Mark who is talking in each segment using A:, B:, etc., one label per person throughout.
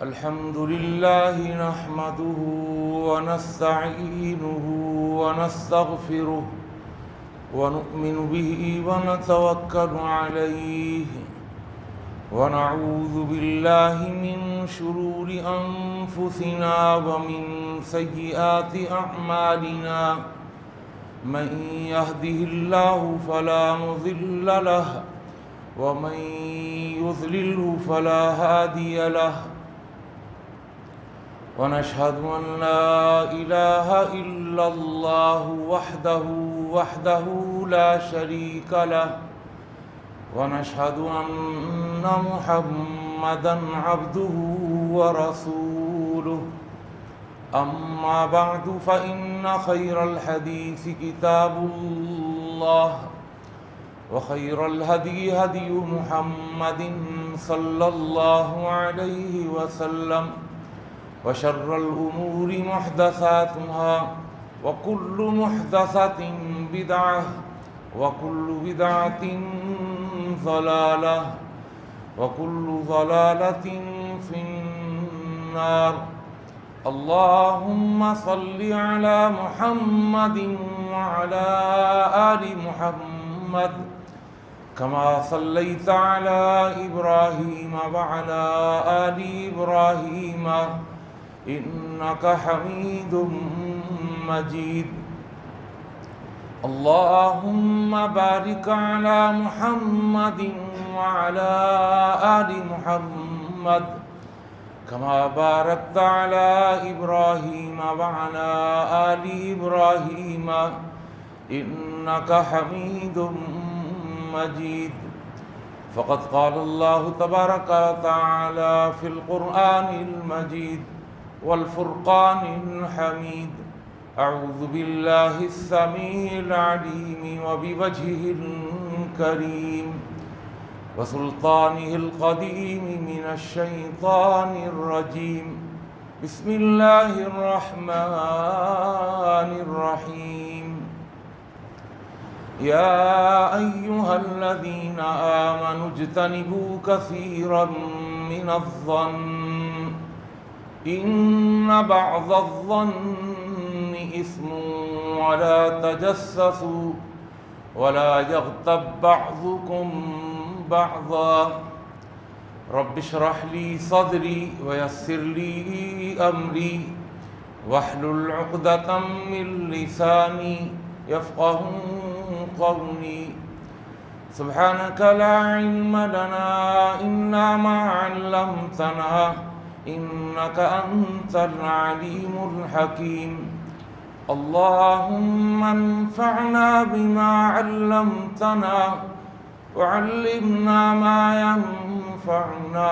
A: الحمد لله نحمده ونستعينه ونستغفره ونؤمن به ونتوكل عليه ونعوذ بالله من شرور أنفسنا ومن سيئات أعمالنا من يهده الله فلا مضل له ومن يضلله فلا هادي له ونشهد أن لا إله إلا الله وحده لا شريك له ونشهد أن محمدًا عبده ورسوله أما بعد فإن خير الحديث كتاب الله وخير الهدي هدي محمد صلى الله عليه وسلم وشر الأمور محدثاتها وكل محدثة بدعة وكل بدعة ضلالة وكل ضلالة في النار اللهم صل على محمد وعلى آل محمد كما صليت على إبراهيم وعلى آل إبراهيم إنك حميد مجيد اللهم بارك على محمد وعلى آل محمد كما باركت على إبراهيم وعلى آل إبراهيم إنك حميد مجيد فقد قال الله تبارك وتعالى في القرآن المجيد والفرقان الحميد أعوذ بالله السميع العليم وبوجهه الكريم وسلطانه القديم من الشيطان الرجيم بسم الله الرحمن الرحيم يا أيها الذين آمنوا اجتنبوا كثيرا من الظن إن بعض الظن إثم ولا تجسسوا ولا يغتب بعضكم بعضا رب اشرح لي صدري ويسر لي أمري واحلل عقدة من لساني يفقهوا قولي سبحانك لا علم لنا إلا ما علمتنا إنك أنت العليم الحكيم اللهم انفعنا بما علمتنا وعلمنا ما ينفعنا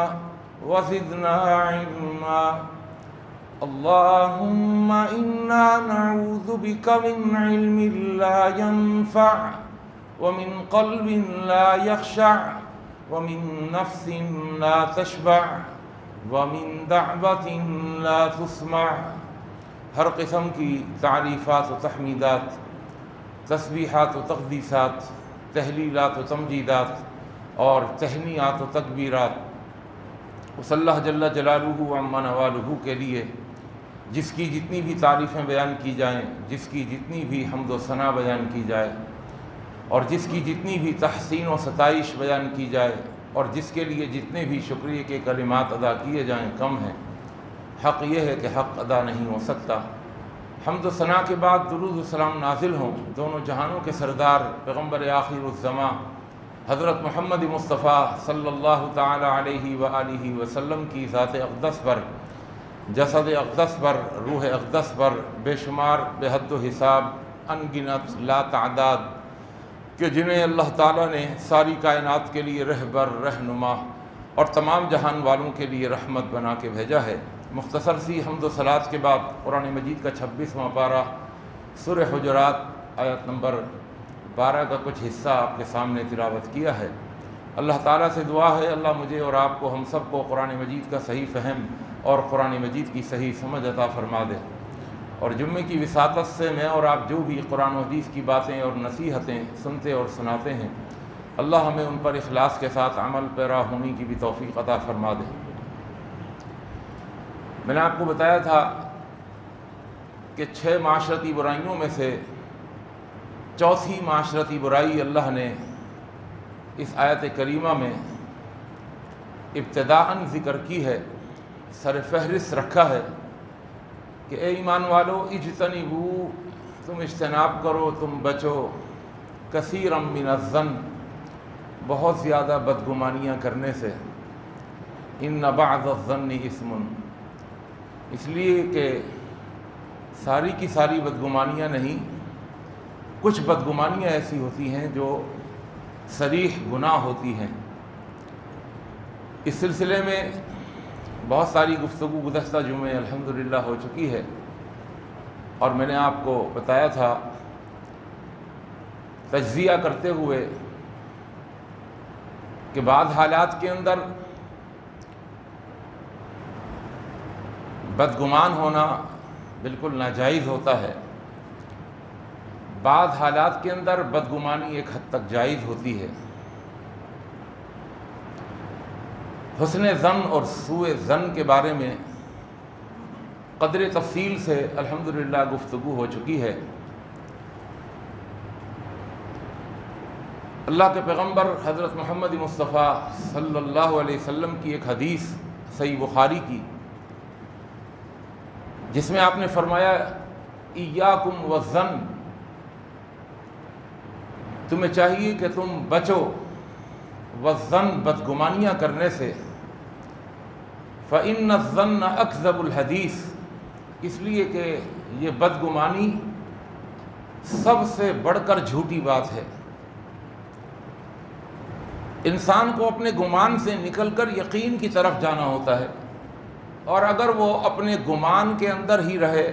A: وزدنا علما اللهم إنا نعوذ بك من علم لا ينفع ومن قلب لا يخشع ومن نفس لا تشبع ومن دعوة لا تسمع ہر قسم کی تعریفات و تحمیدات، تسبیحات و تقدیسات، تہلیلات و تمجیدات اور تہنیات و تکبیرات اس اللہ جل جلالہ عما نوالہ کے لیے جس کی جتنی بھی تعریفیں بیان کی جائیں، جس کی جتنی بھی حمد و ثنا بیان کی جائے اور جس کی جتنی بھی تحسین و ستائش بیان کی جائے اور جس کے لیے جتنے بھی شکریہ کے کلمات ادا کیے جائیں کم ہیں۔ حق یہ ہے کہ حق ادا نہیں ہو سکتا۔ حمد و ثنا کے بعد درود و سلام نازل ہوں دونوں جہانوں کے سردار پیغمبر آخر الزماں حضرت محمد مصطفیٰ صلی اللہ تعالی علیہ وآلہ وسلم کی ذات اقدس پر، جسد اقدس پر، روح اقدس پر، بے شمار بے حد و حساب ان گنت لا تعداد کہ جنہیں اللہ تعالیٰ نے ساری کائنات کے لیے رہبر، رہنما اور تمام جہان والوں کے لیے رحمت بنا کے بھیجا ہے۔ مختصر سی حمد و صلات کے بعد قرآن مجید کا 26واں پارہ سورہ حجرات آیت نمبر 12 کا کچھ حصہ آپ کے سامنے تلاوت کیا ہے۔ اللہ تعالیٰ سے دعا ہے اللہ مجھے اور آپ کو، ہم سب کو قرآن مجید کا صحیح فہم اور قرآن مجید کی صحیح سمجھ عطا فرما دے، اور جمعے کی وساطت سے میں اور آپ جو بھی قرآن و حدیث کی باتیں اور نصیحتیں سنتے اور سناتے ہیں، اللہ ہمیں ان پر اخلاص کے ساتھ عمل پیرا ہونے کی بھی توفیق عطا فرما دے۔ میں نے آپ کو بتایا تھا کہ 6 معاشرتی برائیوں میں سے چوتھی معاشرتی برائی اللہ نے اس آیت کریمہ میں ابتداءً ذکر کی ہے، سر فہرست رکھا ہے کہ اے ایمان والو اجتنبوا، تم اجتناب کرو، تم بچو، کثیرا من الظن، بہت زیادہ بدگمانیاں کرنے سے، ان بعض الظن اثم، اس لیے کہ ساری کی ساری بدگمانیاں نہیں، کچھ بدگمانیاں ایسی ہوتی ہیں جو صریح گناہ ہوتی ہیں۔ اس سلسلے میں بہت ساری گفتگو گزشتہ جمعے الحمدللہ ہو چکی ہے، اور میں نے آپ کو بتایا تھا تجزیہ کرتے ہوئے کہ بعض حالات کے اندر بدگمان ہونا بالکل ناجائز ہوتا ہے، بعض حالات کے اندر بدگمانی ایک حد تک جائز ہوتی ہے۔ حسن ظن اور سوء ظن کے بارے میں قدر تفصیل سے الحمدللہ گفتگو ہو چکی ہے۔ اللہ کے پیغمبر حضرت محمد مصطفیٰ صلی اللہ علیہ وسلم کی ایک حدیث صحیح بخاری کی، جس میں آپ نے فرمایا ایاکم والظن، تمہیں چاہیے کہ تم بچو والظن، بدگمانیاں کرنے سے، فإن الظن اکذب الحدیث، اس لیے کہ یہ بدگمانی سب سے بڑھ کر جھوٹی بات ہے۔ انسان کو اپنے گمان سے نکل کر یقین کی طرف جانا ہوتا ہے، اور اگر وہ اپنے گمان کے اندر ہی رہے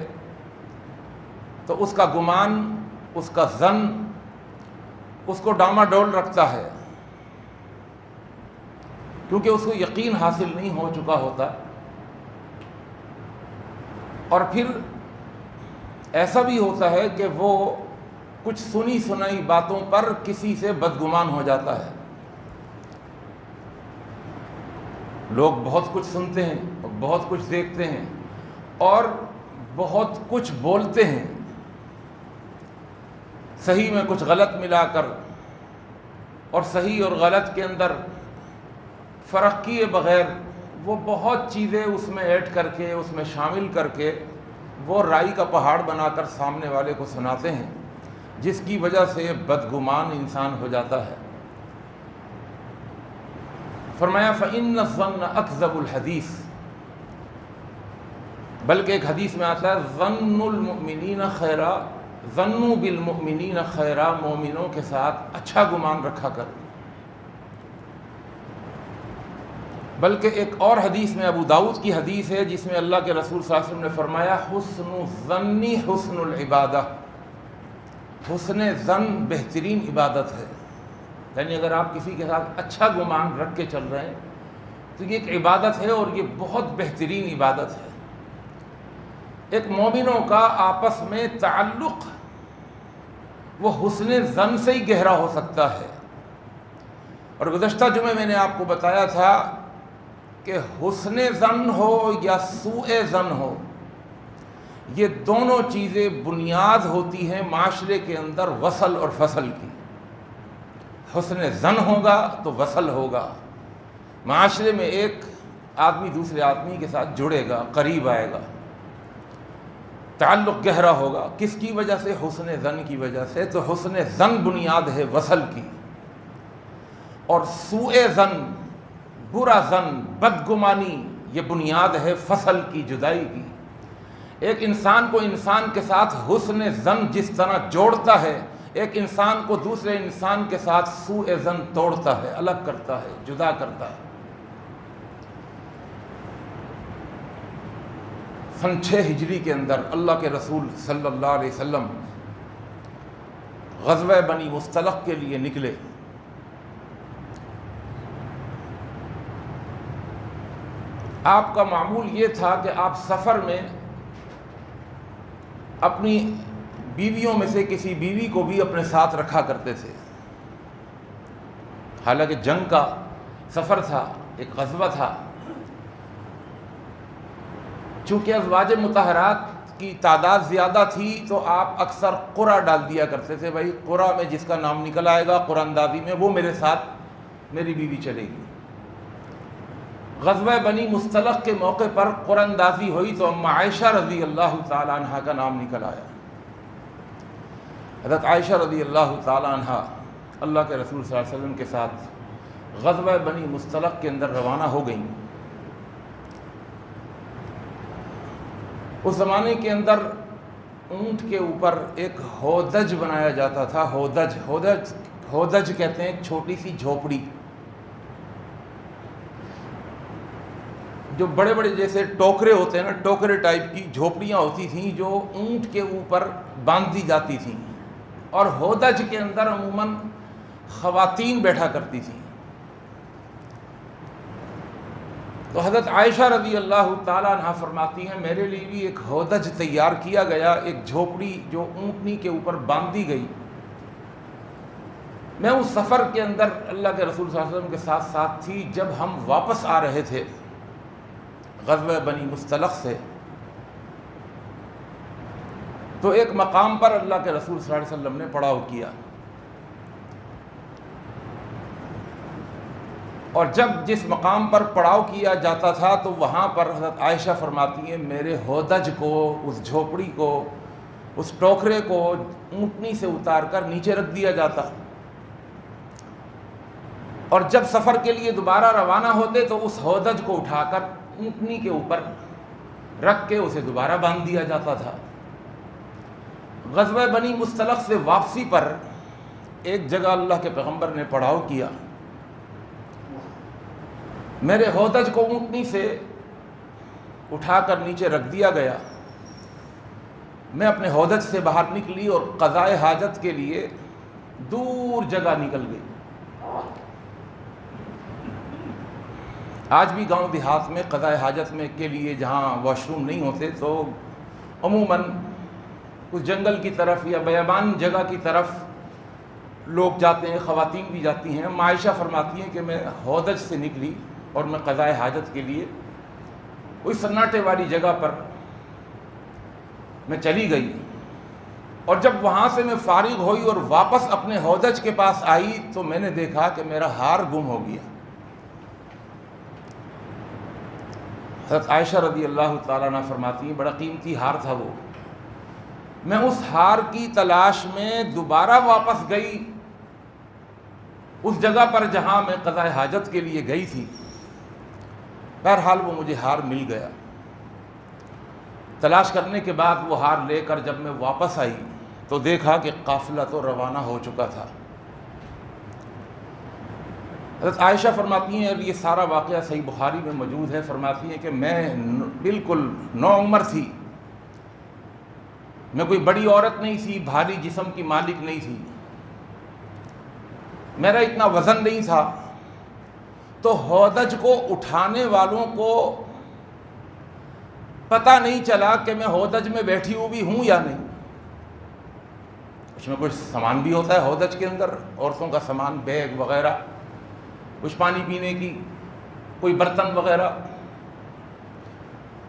A: تو اس کا گمان، اس کا ظن اس کو ڈاماڈول رکھتا ہے، کیونکہ اس کو یقین حاصل نہیں ہو چکا ہوتا۔ اور پھر ایسا بھی ہوتا ہے کہ وہ کچھ سنی سنائی باتوں پر کسی سے بدگمان ہو جاتا ہے۔ لوگ بہت کچھ سنتے ہیں، بہت کچھ دیکھتے ہیں، اور بہت کچھ بولتے ہیں، صحیح میں کچھ غلط ملا کر، اور صحیح اور غلط کے اندر فرق کیے بغیر وہ بہت چیزیں اس میں ایڈ کر کے، اس میں شامل کر کے وہ رائی کا پہاڑ بنا کر سامنے والے کو سناتے ہیں، جس کی وجہ سے بدگمان انسان ہو جاتا ہے۔ فرمایا فإن الظن اکذب الحدیث، بلکہ ایک حدیث میں آتا ہے ظن المؤمنین خیرا، ظنوا بالمؤمنین خیرا، مومنوں کے ساتھ اچھا گمان رکھا کر۔ بلکہ ایک اور حدیث میں، ابو داؤد کی حدیث ہے، جس میں اللہ کے رسول صلی اللہ علیہ وسلم نے فرمایا حسن الظن حسن العبادہ، حسن ظن بہترین عبادت ہے۔ یعنی اگر آپ کسی کے ساتھ اچھا گمان رکھ کے چل رہے ہیں تو یہ ایک عبادت ہے، اور یہ بہت بہترین عبادت ہے۔ ایک مومنوں کا آپس میں تعلق وہ حسن ظن سے ہی گہرا ہو سکتا ہے۔ اور گزشتہ جمعے میں نے آپ کو بتایا تھا کہ حسن ظن ہو یا سوء ظن ہو، یہ دونوں چیزیں بنیاد ہوتی ہیں معاشرے کے اندر وصل اور فصل کی۔ حسن ظن ہوگا تو وصل ہوگا، معاشرے میں ایک آدمی دوسرے آدمی کے ساتھ جڑے گا، قریب آئے گا، تعلق گہرا ہوگا۔ کس کی وجہ سے؟ حسن ظن کی وجہ سے۔ تو حسن ظن بنیاد ہے وصل کی، اور سوء ظن، برا ظن، بدگمانی، یہ بنیاد ہے فصل کی، جدائی کی۔ ایک انسان کو انسان کے ساتھ حسن ظن جس طرح جوڑتا ہے، ایک انسان کو دوسرے انسان کے ساتھ سوء ظن توڑتا ہے، الگ کرتا ہے، جدا کرتا ہے۔ سن 6 ہجری کے اندر اللہ کے رسول صلی اللہ علیہ وسلم غزوہ بنی مصطلق کے لیے نکلے۔ آپ کا معمول یہ تھا کہ آپ سفر میں اپنی بیویوں میں سے کسی بیوی کو بھی اپنے ساتھ رکھا کرتے تھے، حالانکہ جنگ کا سفر تھا، ایک غزوہ تھا۔ چونکہ ازواج مطہرات کی تعداد زیادہ تھی تو آپ اکثر قرعہ ڈال دیا کرتے تھے، بھائی قرعہ میں جس کا نام نکل آئے گا قرعہ اندازی میں وہ میرے ساتھ میری بیوی چلے گی۔ غزوہ بنی مصطلق کے موقع پر قرعہ اندازی ہوئی تو ام عائشہ رضی اللہ تعالی عنہ کا نام نکل آیا۔ حضرت عائشہ رضی اللہ تعالی عنہ اللہ کے رسول صلی اللہ علیہ وسلم کے ساتھ غزوہ بنی مصطلق کے اندر روانہ ہو گئیں۔ اس زمانے کے اندر اونٹ کے اوپر ایک ہودج بنایا جاتا تھا۔ ہودج کہتے ہیں ایک چھوٹی سی جھوپڑی، جو بڑے بڑے جیسے ٹوکرے ہوتے ہیں نا، ٹوکرے ٹائپ کی جھوپڑیاں ہوتی تھیں جو اونٹ کے اوپر باندھی جاتی تھیں، اور ہودج کے اندر عموماً خواتین بیٹھا کرتی تھیں۔ تو حضرت عائشہ رضی اللہ تعالیٰ عنہ فرماتی ہیں میرے لیے بھی ایک ہودج تیار کیا گیا، ایک جھوپڑی جو اونٹنی کے اوپر باندھی گئی۔ میں اس سفر کے اندر اللہ کے رسول صلی اللہ علیہ وسلم کے ساتھ ساتھ تھی۔ جب ہم واپس آ رہے تھے غزوہ بنی مصطلق سے، تو ایک مقام پر اللہ کے رسول صلی اللہ علیہ وسلم نے پڑاؤ کیا، اور جب جس مقام پر پڑاؤ کیا جاتا تھا تو وہاں پر حضرت عائشہ فرماتی ہیں میرے ہودج کو، اس جھوپڑی کو، اس ٹوکرے کو اونٹنی سے اتار کر نیچے رکھ دیا جاتا، اور جب سفر کے لیے دوبارہ روانہ ہوتے تو اس ہودج کو اٹھا کر اونٹنی کے اوپر رکھ کے اسے دوبارہ باندھ دیا جاتا تھا۔ غزوہ بنی مصطلق سے واپسی پر ایک جگہ اللہ کے پیغمبر نے پڑاؤ کیا، میرے ہودج کو اونٹنی سے اٹھا کر نیچے رکھ دیا گیا۔ میں اپنے ہودج سے باہر نکلی اور قضائے حاجت کے لیے دور جگہ نکل گئی۔ آج بھی گاؤں دیہات میں قضائے حاجت میں کے لیے جہاں واش روم نہیں ہوتے تو عموماً اس جنگل کی طرف یا بیابان جگہ کی طرف لوگ جاتے ہیں، خواتین بھی جاتی ہیں۔ عائشہ فرماتی ہیں کہ میں ہودج سے نکلی اور میں قضائے حاجت کے لیے کوئی سناٹے والی جگہ پر میں چلی گئی، اور جب وہاں سے میں فارغ ہوئی اور واپس اپنے ہودج کے پاس آئی تو میں نے دیکھا کہ میرا ہار گم ہو گیا۔ حضرت عائشہ رضی اللہ تعالیٰ عنہ فرماتی ہیں بڑا قیمتی ہار تھا وہ۔ میں اس ہار کی تلاش میں دوبارہ واپس گئی اس جگہ پر جہاں میں قضائے حاجت کے لیے گئی تھی۔ بہرحال وہ مجھے ہار مل گیا۔ تلاش کرنے کے بعد وہ ہار لے کر جب میں واپس آئی تو دیکھا کہ قافلہ تو روانہ ہو چکا تھا۔ حضرت عائشہ فرماتی ہیں، اور یہ سارا واقعہ صحیح بخاری میں موجود ہے، فرماتی ہیں کہ میں بالکل نوعمر تھی، میں کوئی بڑی عورت نہیں تھی، بھاری جسم کی مالک نہیں تھی، میرا اتنا وزن نہیں تھا، تو ہودج کو اٹھانے والوں کو پتہ نہیں چلا کہ میں ہودج میں بیٹھی ہوئی ہوں یا نہیں۔ اس میں کچھ سامان بھی ہوتا ہے ہودج کے اندر، عورتوں کا سامان، بیگ وغیرہ، کچھ پانی پینے کی کوئی برتن وغیرہ۔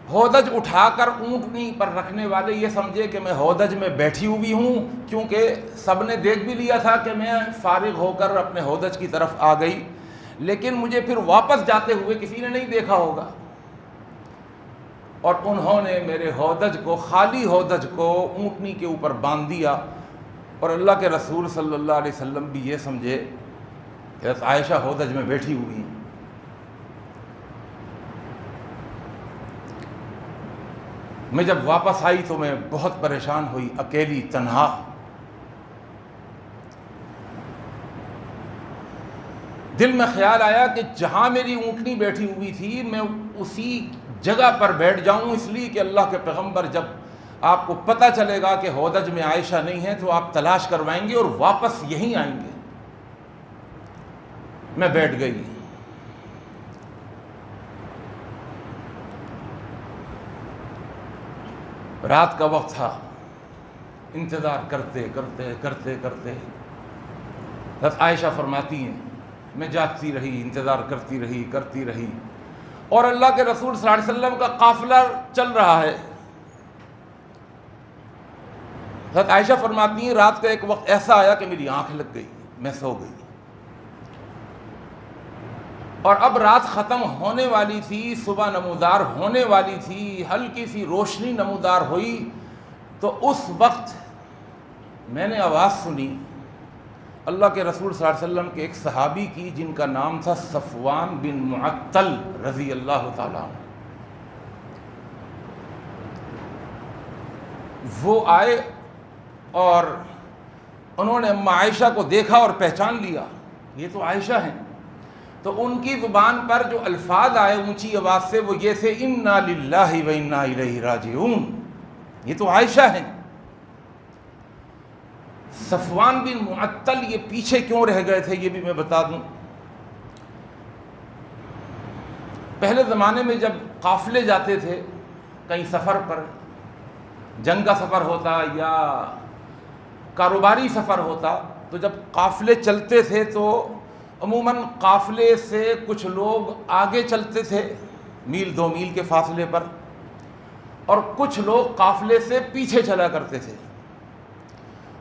A: ہودج اٹھا کر اونٹنی پر رکھنے والے یہ سمجھے کہ میں ہودج میں بیٹھی ہوئی ہوں، کیونکہ سب نے دیکھ بھی لیا تھا کہ میں فارغ ہو کر اپنے ہودج کی طرف آ گئی، لیکن مجھے پھر واپس جاتے ہوئے کسی نے نہیں دیکھا ہوگا، اور انہوں نے میرے ہودج کو، خالی ہودج کو اونٹنی کے اوپر باندھ دیا، اور اللہ کے رسول صلی اللہ علیہ وسلم بھی یہ سمجھے کہ حضرت عائشہ ہودج میں بیٹھی ہوئی ہیں۔ میں جب واپس آئی تو میں بہت پریشان ہوئی، اکیلی، تنہا۔ دل میں خیال آیا کہ جہاں میری اونٹنی بیٹھی ہوئی تھی میں اسی جگہ پر بیٹھ جاؤں، اس لیے کہ اللہ کے پیغمبر جب آپ کو پتہ چلے گا کہ ہودج میں عائشہ نہیں ہے تو آپ تلاش کروائیں گے اور واپس یہیں آئیں گے۔ میں بیٹھ گئی۔ رات کا وقت تھا، انتظار کرتے کرتے کرتے کرتے حضرت عائشہ فرماتی ہیں میں جاگتی رہی، انتظار کرتی رہی، اور اللہ کے رسول صلی اللہ علیہ وسلم کا قافلہ چل رہا ہے۔ حضرت عائشہ فرماتی ہیں رات کا ایک وقت ایسا آیا کہ میری آنکھ لگ گئی، میں سو گئی، اور اب رات ختم ہونے والی تھی، صبح نمودار ہونے والی تھی، ہلکی سی روشنی نمودار ہوئی، تو اس وقت میں نے آواز سنی اللہ کے رسول صلی اللہ علیہ وسلم کے ایک صحابی کی، جن کا نام تھا صفوان بن معطل رضی اللہ تعالیٰ عنہ۔ وہ آئے اور انہوں نے اما عائشہ کو دیکھا اور پہچان لیا، یہ تو عائشہ ہیں۔ تو ان کی زبان پر جو الفاظ آئے اونچی آواز سے وہ یہ تھے انا للہ و انا الیہ راجعون، یہ تو عائشہ ہیں۔ صفوان بن معطل یہ پیچھے کیوں رہ گئے تھے یہ بھی میں بتا دوں۔ پہلے زمانے میں جب قافلے جاتے تھے کہیں سفر پر، جنگ کا سفر ہوتا یا کاروباری سفر ہوتا، تو جب قافلے چلتے تھے تو عموماً قافلے سے کچھ لوگ آگے چلتے تھے میل 2 میل کے فاصلے پر، اور کچھ لوگ قافلے سے پیچھے چلا کرتے تھے۔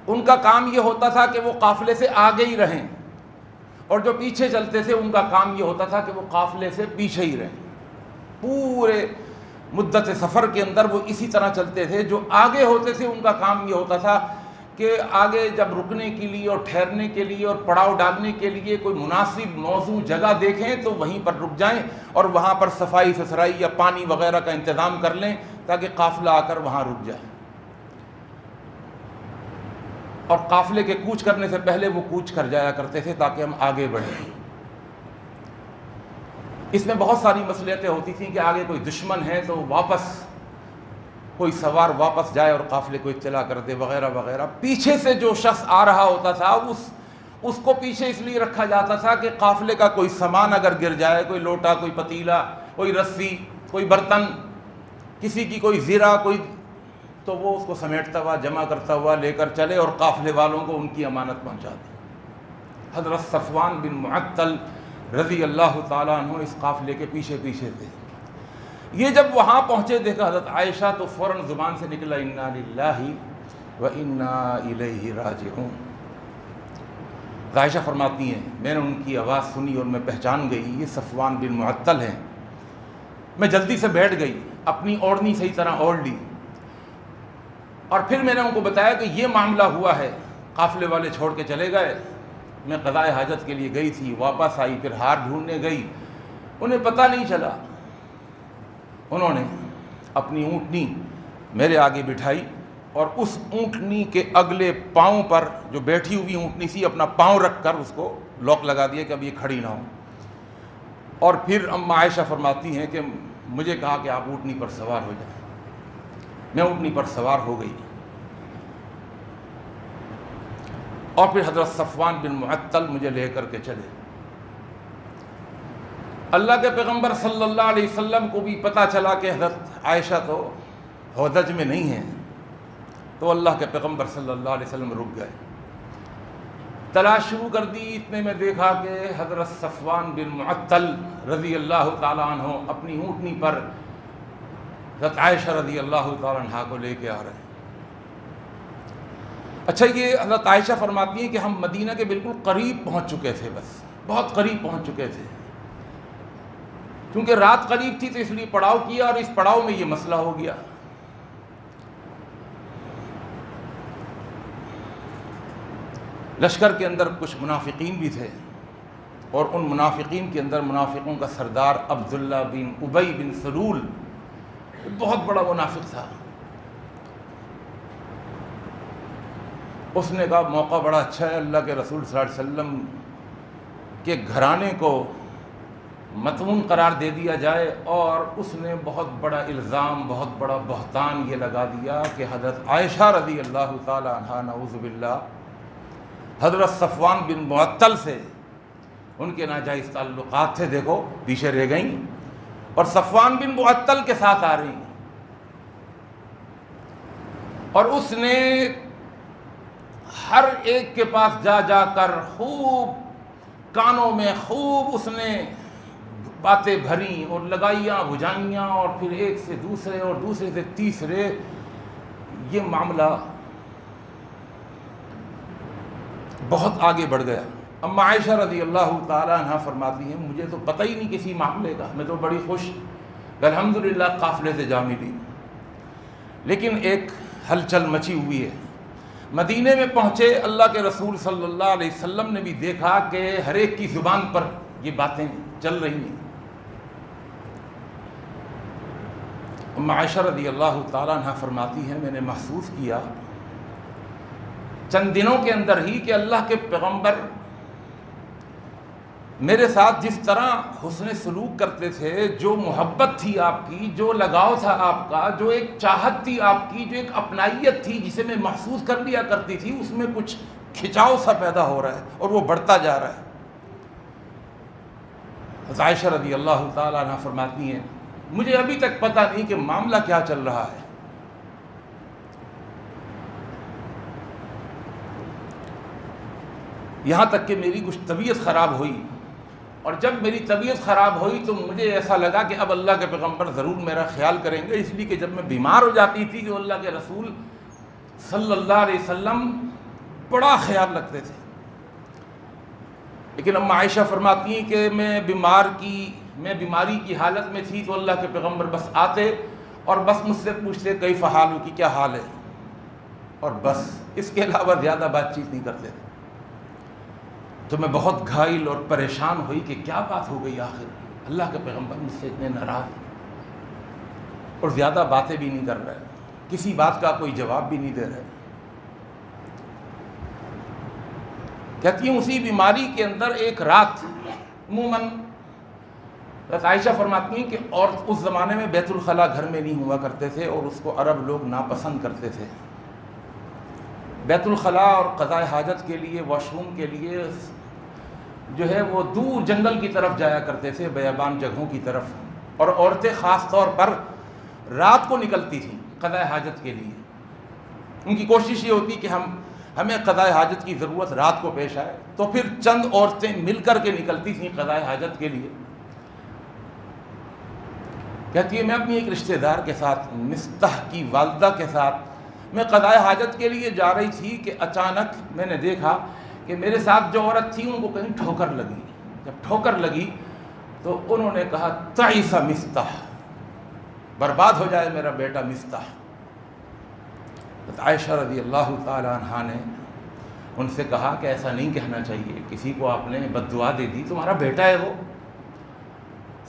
A: ان کا کام یہ ہوتا تھا کہ وہ قافلے سے آگے ہی رہیں، اور جو پیچھے چلتے تھے ان کا کام یہ ہوتا تھا کہ وہ قافلے سے پیچھے ہی رہیں۔ پورے مدت سفر کے اندر وہ اسی طرح چلتے تھے۔ جو آگے ہوتے تھے ان کا کام یہ ہوتا تھا کہ آگے جب رکنے کے لیے اور ٹھہرنے کے لیے اور پڑاؤ ڈالنے کے لیے کوئی مناسب موزوں جگہ دیکھیں تو وہیں پر رک جائیں، اور وہاں پر صفائی ستھرائی یا پانی وغیرہ کا انتظام کر لیں تاکہ قافلہ آ کر وہاں رک جائے۔ اور قافلے کے کوچ کرنے سے پہلے وہ کوچ کر جایا کرتے تھے تاکہ ہم آگے بڑھیں۔ اس میں بہت ساری مصلحتیں ہوتی تھیں کہ آگے کوئی دشمن ہے تو واپس کوئی سوار واپس جائے اور قافلے کو اطلاع کر دے وغیرہ وغیرہ۔ پیچھے سے جو شخص آ رہا ہوتا تھا اس کو پیچھے اس لیے رکھا جاتا تھا کہ قافلے کا کوئی سامان اگر گر جائے، کوئی لوٹا، کوئی پتیلا، کوئی رسی، کوئی برتن، کسی کی کوئی زرہ، کوئی، تو وہ اس کو سمیٹتا ہوا جمع کرتا ہوا لے کر چلے اور قافلے والوں کو ان کی امانت پہنچا دے۔ حضرت صفوان بن معطل رضی اللہ تعالیٰ عنہ اس قافلے کے پیچھے پیچھے تھے۔ یہ جب وہاں پہنچے دیکھا حضرت عائشہ تو فوراً زبان سے نکلا انا للہ و انا الیہ راجعون۔ عائشہ فرماتی ہیں میں نے ان کی آواز سنی اور میں پہچان گئی یہ صفوان بن معطل ہیں۔ میں جلدی سے بیٹھ گئی، اپنی اوڑھنی صحیح طرح اوڑھ لی، اور پھر میں نے ان کو بتایا کہ یہ معاملہ ہوا ہے، قافلے والے چھوڑ کے چلے گئے، میں قضاء حاجت کے لیے گئی تھی، واپس آئی، پھر ہار ڈھونڈنے گئی، انہیں پتہ نہیں چلا۔ انہوں نے اپنی اونٹنی میرے آگے بٹھائی اور اس اونٹنی کے اگلے پاؤں پر جو بیٹھی ہوئی اونٹنی سی اپنا پاؤں رکھ کر اس کو لاک لگا دیا کہ اب یہ کھڑی نہ ہو، اور پھر اما عائشہ فرماتی ہیں کہ مجھے کہا کہ آپ اونٹنی پر سوار ہو جائیں۔ میں اونٹنی پر سوار ہو گئی، اور پھر حضرت صفوان بن معطل مجھے لے کر کے چلے۔ اللہ کے پیغمبر صلی اللہ علیہ وسلم کو بھی پتہ چلا کہ حضرت عائشہ تو ہودج میں نہیں ہیں، تو اللہ کے پیغمبر صلی اللہ علیہ وسلم رک گئے، تلاش شروع کر دی۔ اتنے میں دیکھا کہ حضرت صفوان بن معطل رضی اللہ تعالیٰ عنہ اپنی اونٹنی پر حضرت عائشہ رضی اللہ تعالیٰ عنہ کو لے کے آ رہے ہیں۔ اچھا، یہ حضرت عائشہ فرماتی ہیں کہ ہم مدینہ کے بالکل قریب پہنچ چکے تھے، بس بہت قریب پہنچ چکے تھے، کیونکہ رات قریب تھی تو اس لیے پڑاؤ کیا، اور اس پڑاؤ میں یہ مسئلہ ہو گیا۔ لشکر کے اندر کچھ منافقین بھی تھے، اور ان منافقین کے اندر منافقوں کا سردار عبداللہ بن ابی بن سلول بہت بڑا منافق تھا۔ اس نے کہا موقع بڑا اچھا ہے، اللہ کے رسول صلی اللہ علیہ وسلم کے گھرانے کو مطمون قرار دے دیا جائے، اور اس نے بہت بڑا الزام، بہت بڑا بہتان یہ لگا دیا کہ حضرت عائشہ رضی اللہ تعالی عنہا نعوذ باللہ حضرت صفوان بن معطل سے ان کے ناجائز تعلقات تھے، دیکھو پیچھے رہ گئیں اور صفوان بن معطل کے ساتھ آ رہی، اور اس نے ہر ایک کے پاس جا جا کر خوب کانوں میں خوب اس نے باتیں بھریں اور لگائیاں بجھائیاں، اور پھر ایک سے دوسرے اور دوسرے سے تیسرے، یہ معاملہ بہت آگے بڑھ گیا۔ اما عائشہ رضی اللہ تعالیٰ عنہ فرماتی ہیں مجھے تو پتہ ہی نہیں کسی معاملے کا، میں تو بڑی خوش الحمدللہ قافلے سے جا ملی، لیکن ایک ہلچل مچی ہوئی ہے۔ مدینے میں پہنچے، اللہ کے رسول صلی اللہ علیہ وسلم نے بھی دیکھا کہ ہر ایک کی زبان پر یہ باتیں چل رہی ہیں۔ اما عائشہ رضی اللہ تعالیٰ عنہ فرماتی ہیں میں نے محسوس کیا چند دنوں کے اندر ہی کہ اللہ کے پیغمبر میرے ساتھ جس طرح حسن سلوک کرتے تھے، جو محبت تھی آپ کی، جو لگاؤ تھا آپ کا، جو ایک چاہت تھی آپ کی، جو ایک اپنائیت تھی جسے میں محسوس کر لیا کرتی تھی، اس میں کچھ کھچاؤ سا پیدا ہو رہا ہے اور وہ بڑھتا جا رہا ہے۔ عائشہ رضی اللہ تعالیٰ عنہ فرماتی ہیں مجھے ابھی تک پتہ نہیں کہ معاملہ کیا چل رہا ہے، یہاں تک کہ میری کچھ طبیعت خراب ہوئی، اور جب میری طبیعت خراب ہوئی تو مجھے ایسا لگا کہ اب اللہ کے پیغمبر ضرور میرا خیال کریں گے، اس لیے کہ جب میں بیمار ہو جاتی تھی تو اللہ کے رسول صلی اللہ علیہ وسلم بڑا خیال رکھتے تھے۔ لیکن اما عائشہ فرماتی ہیں کہ میں بیماری کی حالت میں تھی تو اللہ کے پیغمبر بس آتے اور بس مجھ سے پوچھتے کیف حال ہو، کہ کیا حال ہے، اور بس اس کے علاوہ زیادہ بات چیت نہیں کرتے تھے۔ تو میں بہت گھائل اور پریشان ہوئی کہ کیا بات ہو گئی، آخر اللہ کے پیغمبر مجھ سے اتنے ناراض اور زیادہ باتیں بھی نہیں کر رہے، کسی بات کا کوئی جواب بھی نہیں دے رہے۔ کہتی ہیں اسی بیماری کے اندر ایک رات، عموماً عائشہ فرماتی ہیں کہ اور اس زمانے میں بیت الخلاء گھر میں نہیں ہوا کرتے تھے اور اس کو عرب لوگ ناپسند کرتے تھے۔ بیت الخلاء اور قضاء حاجت کے لیے، واش روم کے لیے جو ہے وہ دور جنگل کی طرف جایا کرتے تھے، بیابان جگہوں کی طرف، اور عورتیں خاص طور پر رات کو نکلتی تھیں قضاء حاجت کے لیے۔ ان کی کوشش یہ ہوتی کہ ہمیں قضاء حاجت کی ضرورت رات کو پیش آئے، تو پھر چند عورتیں مل کر کے نکلتی تھیں قضاء حاجت کے لیے۔ کہتی ہے میں اپنی ایک رشتہ دار کے ساتھ، مستح کی والدہ کے ساتھ میں قضاء حاجت کے لیے جا رہی تھی کہ اچانک میں نے دیکھا کہ میرے ساتھ جو عورت تھی ان کو کہیں ٹھوکر لگی۔ جب ٹھوکر لگی تو انہوں نے کہا تعیس مستح، برباد ہو جائے میرا بیٹا مستح۔ عائشہ رضی اللہ تعالی عنہا نے ان سے کہا کہ ایسا نہیں کہنا چاہیے، کسی کو آپ نے بد دعا دے دی، تمہارا بیٹا ہے وہ،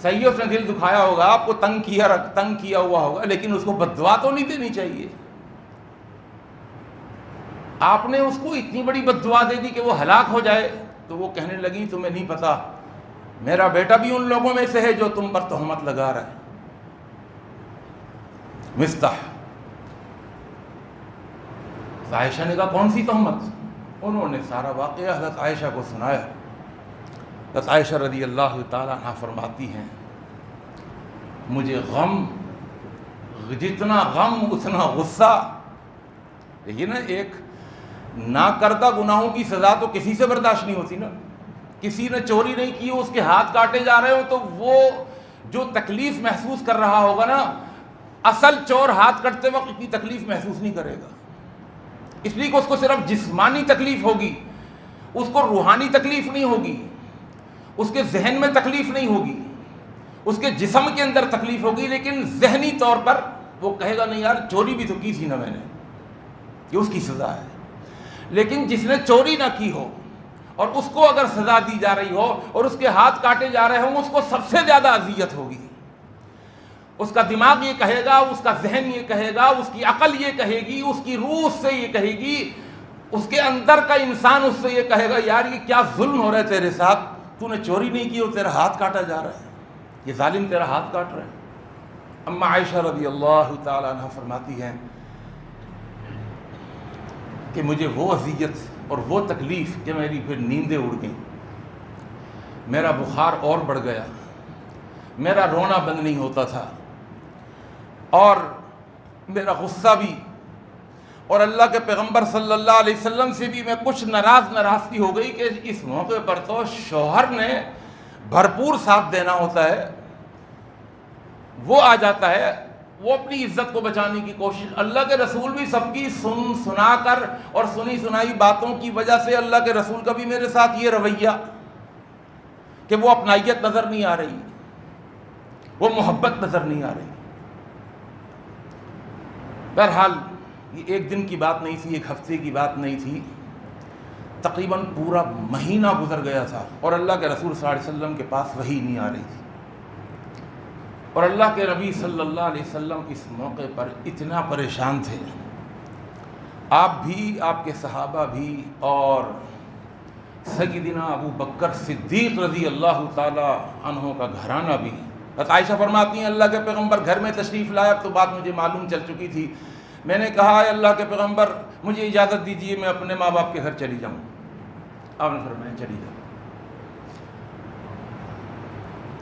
A: صحیح اس نے دل دکھایا ہوگا، آپ کو تنگ کیا ہوا ہوگا، لیکن اس کو بد دعا تو نہیں دینی چاہیے۔ آپ نے اس کو اتنی بڑی بد دعا دے دی کہ وہ ہلاک ہو جائے۔ تو وہ کہنے لگی تمہیں نہیں پتا میرا بیٹا بھی ان لوگوں میں سے ہے جو تم پر تہمت لگا رہا ہے۔ مستح، عائشہ نے کہا کون سی تہمت؟ انہوں نے سارا واقعہ حضرت عائشہ کو سنایا۔ حضرت عائشہ رضی اللہ تعالیٰ عنہ فرماتی ہیں مجھے غم، جتنا غم اتنا غصہ۔ یہ نا ایک نہ کردہ گناہوں کی سزا تو کسی سے برداشت نہیں ہوتی نا۔ کسی نے چوری نہیں کی، اس کے ہاتھ کاٹے جا رہے ہو تو وہ جو تکلیف محسوس کر رہا ہوگا نا، اصل چور ہاتھ کٹتے وقت اتنی تکلیف محسوس نہیں کرے گا، اس لیے کہ اس کو صرف جسمانی تکلیف ہوگی، اس کو روحانی تکلیف نہیں ہوگی، اس کے ذہن میں تکلیف نہیں ہوگی، اس کے جسم کے اندر تکلیف ہوگی، لیکن ذہنی طور پر وہ کہے گا نہیں یار چوری بھی تو کی تھی نا میں نے، یہ اس کی سزا ہے۔ لیکن جس نے چوری نہ کی ہو اور اس کو اگر سزا دی جا رہی ہو اور اس کے ہاتھ کاٹے جا رہے ہوں، اس کو سب سے زیادہ اذیت ہوگی۔ اس کا دماغ یہ کہے گا، اس کا ذہن یہ کہے گا، اس کی عقل یہ کہے گی، اس کی روح سے یہ کہے گی، اس کے اندر کا انسان اس سے یہ کہے گا یار یہ کیا ظلم ہو رہا ہے تیرے ساتھ، تو نے چوری نہیں کی اور تیرا ہاتھ کاٹا جا رہا ہے، یہ ظالم تیرا ہاتھ کاٹ رہا ہے۔ اما عائشہ رضی اللہ تعالی عنہ فرماتی ہیں کہ مجھے وہ اذیت اور وہ تکلیف کہ میری پھر نیندیں اڑ گئیں، میرا بخار اور بڑھ گیا، میرا رونا بند نہیں ہوتا تھا، اور میرا غصہ بھی، اور اللہ کے پیغمبر صلی اللہ علیہ وسلم سے بھی میں کچھ ناراضگی ہو گئی کہ اس موقع پر تو شوہر نے بھرپور ساتھ دینا ہوتا ہے، وہ آ جاتا ہے، وہ اپنی عزت کو بچانے کی کوشش۔ اللہ کے رسول بھی سب کی سنا کر اور سنی سنائی باتوں کی وجہ سے اللہ کے رسول کا بھی میرے ساتھ یہ رویہ کہ وہ اپنائیت نظر نہیں آ رہی، وہ محبت نظر نہیں آ رہی۔ بہرحال یہ ایک دن کی بات نہیں تھی، ایک ہفتے کی بات نہیں تھی، تقریباً پورا مہینہ گزر گیا تھا اور اللہ کے رسول صلی اللہ علیہ وسلم کے پاس وحی نہیں آ رہی تھی۔ اور اللہ کے نبی صلی اللہ علیہ وسلم اس موقع پر اتنا پریشان تھے، آپ بھی، آپ کے صحابہ بھی، اور سیدنا ابو بکر صدیق رضی اللہ تعالی عنہ کا گھرانہ بھی۔ عائشہ فرماتی ہیں اللہ کے پیغمبر گھر میں تشریف لایا تو بات مجھے معلوم چل چکی تھی، میں نے کہا اے اللہ کے پیغمبر مجھے اجازت دیجیے میں اپنے ماں باپ کے گھر چلی جاؤں۔ آپ نے فرمایا چلی جاؤ۔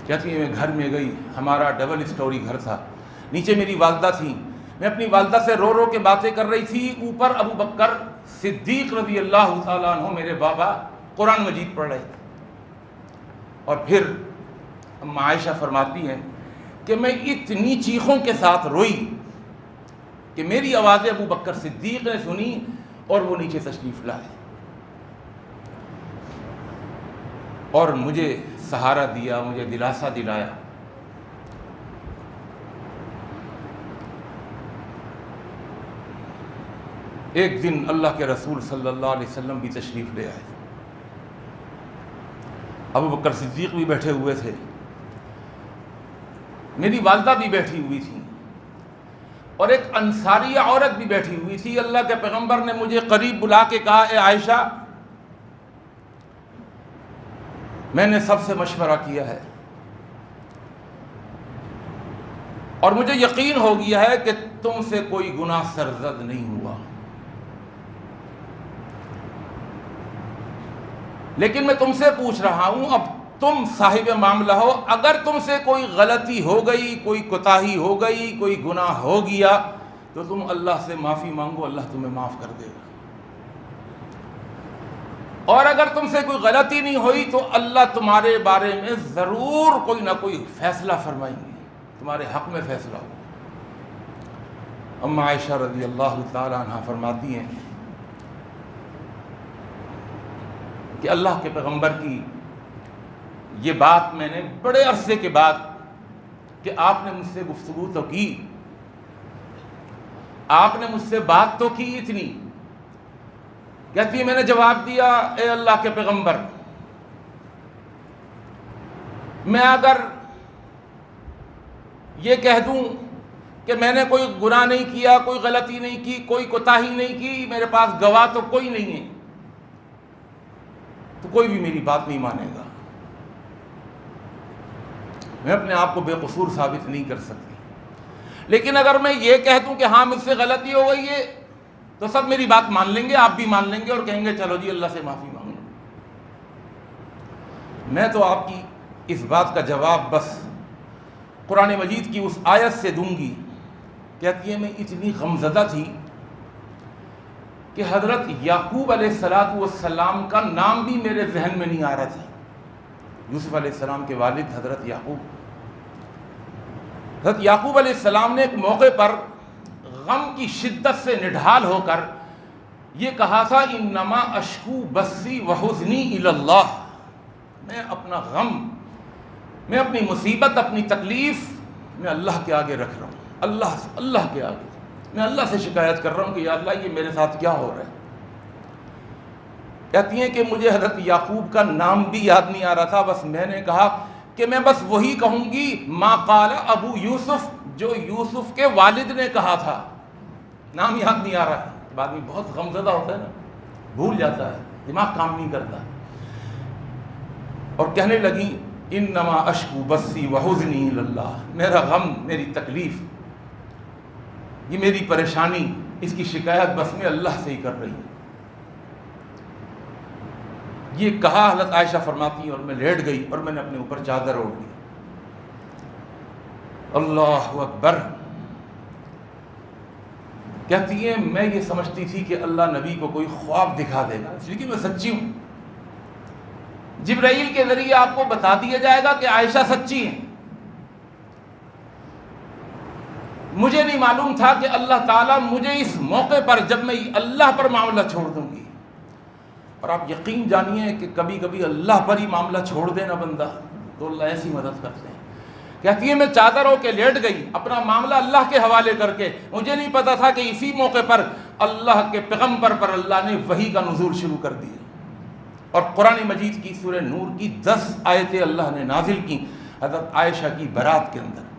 A: کہتی ہے میں گھر میں گئی، ہمارا ڈبل اسٹوری گھر تھا، نیچے میری والدہ تھیں، میں اپنی والدہ سے رو رو کے باتیں کر رہی تھی، اوپر ابو بکر صدیق رضی اللہ تعالیٰ عنہ میرے بابا قرآن مجید پڑھ رہے تھے۔ اور پھر اما عائشہ فرماتی ہیں کہ میں اتنی چیخوں کے ساتھ روئی کہ میری آوازیں ابو بکر صدیق نے سنی اور وہ نیچے تشریف لائے اور مجھے سہارا دیا، مجھے دلاسا دلایا۔ ایک دن اللہ کے رسول صلی اللہ علیہ وسلم بھی تشریف لے آئے، ابو بکر صدیق بھی بیٹھے ہوئے تھے، میری والدہ بھی بیٹھی ہوئی تھی اور ایک انصاریہ عورت بھی بیٹھی ہوئی تھی۔ اللہ کے پیغمبر نے مجھے قریب بلا کے کہا اے عائشہ میں نے سب سے مشورہ کیا ہے اور مجھے یقین ہو گیا ہے کہ تم سے کوئی گناہ سرزد نہیں ہوا، لیکن میں تم سے پوچھ رہا ہوں، اب تم صاحب معاملہ ہو، اگر تم سے کوئی غلطی ہو گئی، کوئی کوتاہی ہو گئی، کوئی گناہ ہو گیا تو تم اللہ سے معافی مانگو، اللہ تمہیں معاف کر دے گا، اور اگر تم سے کوئی غلطی نہیں ہوئی تو اللہ تمہارے بارے میں ضرور کوئی نہ کوئی فیصلہ فرمائیں گے، تمہارے حق میں فیصلہ ہو۔ اما عائشہ رضی اللہ تعالی عنہ فرماتی ہیں کہ اللہ کے پیغمبر کی یہ بات میں نے بڑے عرصے کے بعد کہ آپ نے مجھ سے گفتگو تو کی، آپ نے مجھ سے بات تو کی اتنی، کہتی ہے میں نے جواب دیا اے اللہ کے پیغمبر میں اگر یہ کہہ دوں کہ میں نے کوئی گناہ نہیں کیا، کوئی غلطی نہیں کی، کوئی کوتاہی نہیں کی، میرے پاس گواہ تو کوئی نہیں ہے، تو کوئی بھی میری بات نہیں مانے گا، میں اپنے آپ کو بے قصور ثابت نہیں کر سکتی، لیکن اگر میں یہ کہہ دوں کہ ہاں مجھ سے غلطی ہو گئی ہے تو سب میری بات مان لیں گے، آپ بھی مان لیں گے اور کہیں گے چلو جی اللہ سے معافی مانگو۔ میں تو آپ کی اس بات کا جواب بس قرآن مجید کی اس آیت سے دوں گی۔ کہتی ہے میں اتنی غمزدہ تھی کہ حضرت یعقوب علیہ السلام کا نام بھی میرے ذہن میں نہیں آ رہا تھا۔ یوسف علیہ السلام کے والد حضرت یعقوب علیہ السلام نے ایک موقع پر غم کی شدت سے نڈھال ہو کر یہ کہا تھا انما اشکو بثی وحزنی الی اللہ، میں اپنا غم، میں اپنی مصیبت، اپنی تکلیف میں اللہ کے آگے رکھ رہا ہوں، اللہ کے آگے میں اللہ سے شکایت کر رہا ہوں کہ یا اللہ یہ میرے ساتھ کیا ہو رہا ہے۔ کہتی ہیں کہ مجھے حضرت یعقوب کا نام بھی یاد نہیں آ رہا تھا، بس میں نے کہا کہ میں بس وہی کہوں گی ما قال ابو یوسف، جو یوسف کے والد نے کہا تھا، نام یاد نہیں آ رہا ہے۔ بعد میں بہت غمزدہ ہوتا ہے نا، بھول جاتا ہے، دماغ کام نہیں کرتا، اور کہنے لگی انما اشکو بثی وحزنی الی اللہ، میرا غم، میری تکلیف، یہ میری پریشانی، اس کی شکایت بس میں اللہ سے ہی کر رہی ہوں۔ یہ کہا حضرت عائشہ فرماتی ہیں اور میں لیٹ گئی اور میں نے اپنے اوپر چادر اوڑھ لی۔ اللہ اکبر۔ کہتی ہیں میں یہ سمجھتی تھی کہ اللہ نبی کو کوئی خواب دکھا دے گا، اس لیے کہ میں سچی ہوں، جبرائیل کے ذریعے آپ کو بتا دیا جائے گا کہ عائشہ سچی ہیں۔ مجھے نہیں معلوم تھا کہ اللہ تعالیٰ مجھے اس موقع پر، جب میں اللہ پر معاملہ چھوڑ دوں گی، اور آپ یقین جانیے کہ کبھی کبھی اللہ پر ہی معاملہ چھوڑ دینا بندہ تو اللہ ایسی مدد کرتے ہیں۔ کہتی ہے میں چادر ہو کے لیٹ گئی اپنا معاملہ اللہ کے حوالے کر کے، مجھے نہیں پتا تھا کہ اسی موقع پر اللہ کے پیغمبر پر اللہ نے وحی کا نزول شروع کر دیا، اور قرآن مجید کی سورہ نور کی 10 آیتیں اللہ نے نازل کی حضرت عائشہ کی برات کے اندر۔